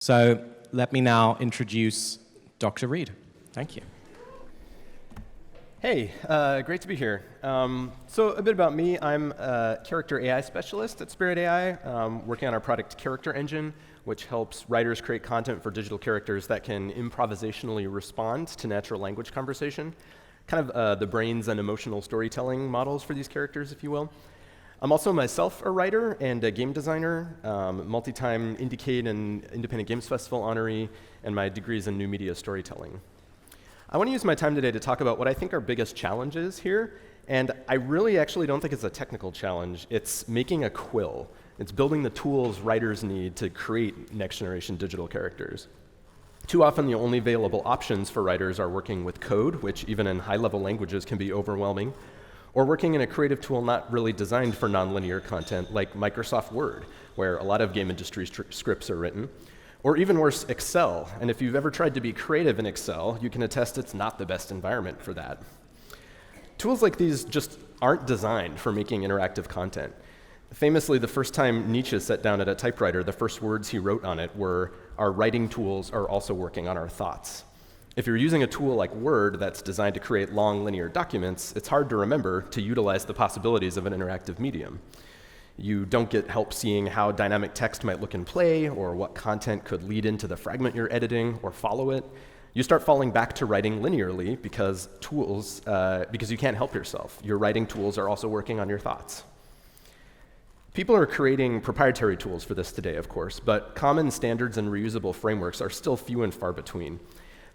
So let me now introduce Dr. Reed. Thank you. Hey, great to be here. So a bit about me. I'm a character AI specialist at Spirit AI, working on our product Character Engine, which helps writers create content for digital characters that can improvisationally respond to natural language conversation, kind of the brains and emotional storytelling models for these characters, if you will. I'm also myself a writer and a game designer, multi-time Indiecade and Independent Games Festival honoree, and my degree is in new media storytelling. I want to use my time today to talk about what I think our biggest challenge is here, and I really actually don't think it's a technical challenge. It's making a quill. It's building the tools writers need to create next-generation digital characters. Too often, the only available options for writers are working with code, which even in high-level languages can be overwhelming, or working in a creative tool not really designed for nonlinear content like Microsoft Word, where a lot of game industry scripts are written, or even worse, Excel. And if you've ever tried to be creative in Excel, you can attest it's not the best environment for that. Tools like these just aren't designed for making interactive content. Famously, the first time Nietzsche sat down at a typewriter, the first words he wrote on it were, "Our writing tools are also working on our thoughts." If you're using a tool like Word that's designed to create long linear documents, it's hard to remember to utilize the possibilities of an interactive medium. You don't get help seeing how dynamic text might look in play, or what content could lead into the fragment you're editing, or follow it. You start falling back to writing linearly because you can't help yourself. Your writing tools are also working on your thoughts. People are creating proprietary tools for this today, of course, but common standards and reusable frameworks are still few and far between.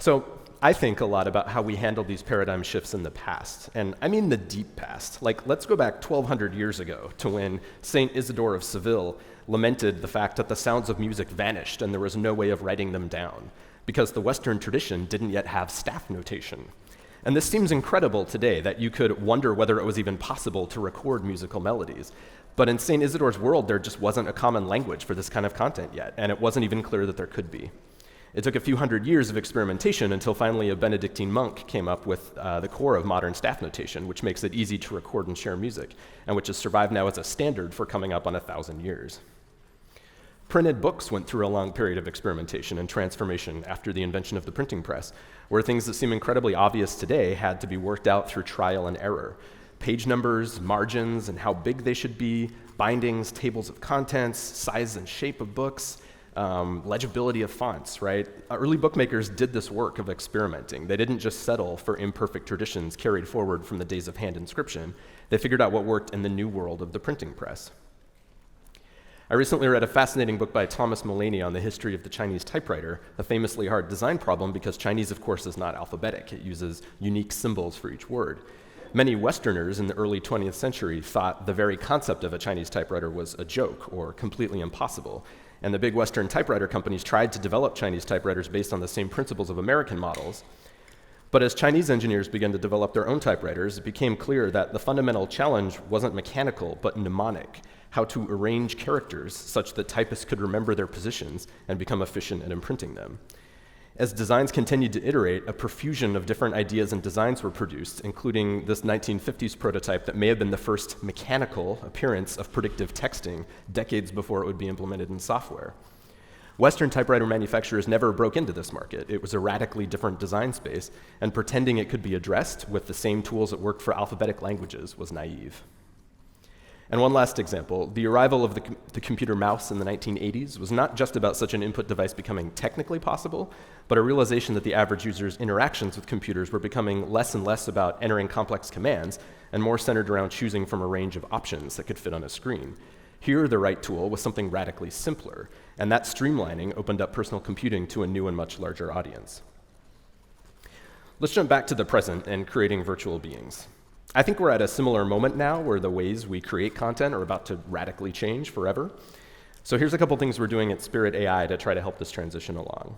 So I think a lot about how we handled these paradigm shifts in the past, and I mean the deep past. Like, let's go back 1,200 years ago to when Saint Isidore of Seville lamented the fact that the sounds of music vanished and there was no way of writing them down, because the Western tradition didn't yet have staff notation. And this seems incredible today, that you could wonder whether it was even possible to record musical melodies. But in Saint Isidore's world, there just wasn't a common language for this kind of content yet, and it wasn't even clear that there could be. It took a few hundred years of experimentation until finally a Benedictine monk came up with the core of modern staff notation, which makes it easy to record and share music, and which has survived now as a standard for coming up on 1,000 years. Printed books went through a long period of experimentation and transformation after the invention of the printing press, where things that seem incredibly obvious today had to be worked out through trial and error. Page numbers, margins, and how big they should be, bindings, tables of contents, size and shape of books, legibility of fonts, right? Early bookmakers did this work of experimenting. They didn't just settle for imperfect traditions carried forward from the days of hand inscription. They figured out what worked in the new world of the printing press. I recently read a fascinating book by Thomas Mullany on the history of the Chinese typewriter, a famously hard design problem because Chinese, of course, is not alphabetic. It uses unique symbols for each word. Many Westerners in the early 20th century thought the very concept of a Chinese typewriter was a joke or completely impossible. And the big Western typewriter companies tried to develop Chinese typewriters based on the same principles of American models. But as Chinese engineers began to develop their own typewriters, it became clear that the fundamental challenge wasn't mechanical, but mnemonic, how to arrange characters such that typists could remember their positions and become efficient at imprinting them. As designs continued to iterate, a profusion of different ideas and designs were produced, including this 1950s prototype that may have been the first mechanical appearance of predictive texting decades before it would be implemented in software. Western typewriter manufacturers never broke into this market. It was a radically different design space, and pretending it could be addressed with the same tools that worked for alphabetic languages was naive. And one last example, the arrival of the computer mouse in the 1980s was not just about such an input device becoming technically possible, but a realization that the average user's interactions with computers were becoming less and less about entering complex commands and more centered around choosing from a range of options that could fit on a screen. Here, the right tool was something radically simpler, and that streamlining opened up personal computing to a new and much larger audience. Let's jump back to the present and creating virtual beings. I think we're at a similar moment now where the ways we create content are about to radically change forever. So here's a couple things we're doing at Spirit AI to try to help this transition along.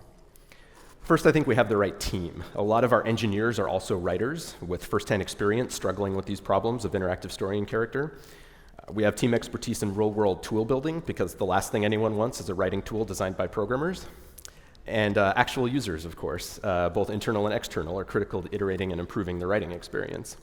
First, I think we have the right team. A lot of our engineers are also writers with firsthand experience struggling with these problems of interactive story and character. We have team expertise in real-world tool building because the last thing anyone wants is a writing tool designed by programmers. And actual users, of course, both internal and external, are critical to iterating and improving the writing experience.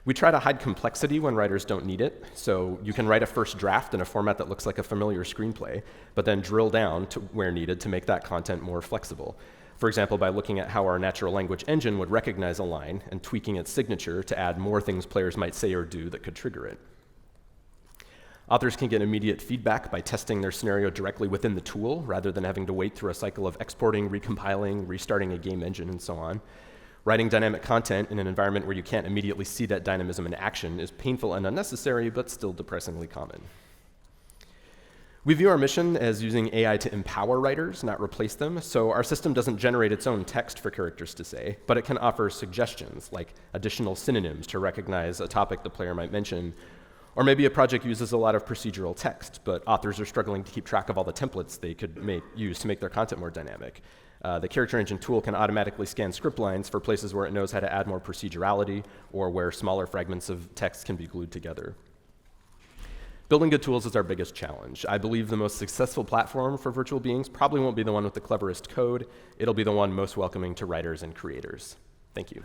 We try to hide complexity when writers don't need it, so you can write a first draft in a format that looks like a familiar screenplay, but then drill down to where needed to make that content more flexible. For example, by looking at how our natural language engine would recognize a line and tweaking its signature to add more things players might say or do that could trigger it. Authors can get immediate feedback by testing their scenario directly within the tool, rather than having to wait through a cycle of exporting, recompiling, restarting a game engine, and so on. Writing dynamic content in an environment where you can't immediately see that dynamism in action is painful and unnecessary, but still depressingly common. We view our mission as using AI to empower writers, not replace them, so our system doesn't generate its own text for characters to say, but it can offer suggestions, like additional synonyms to recognize a topic the player might mention. Or maybe a project uses a lot of procedural text, but authors are struggling to keep track of all the templates they could use to make their content more dynamic. The character engine tool can automatically scan script lines for places where it knows how to add more procedurality or where smaller fragments of text can be glued together. Building good tools is our biggest challenge. I believe the most successful platform for virtual beings probably won't be the one with the cleverest code. It'll be the one most welcoming to writers and creators. Thank you.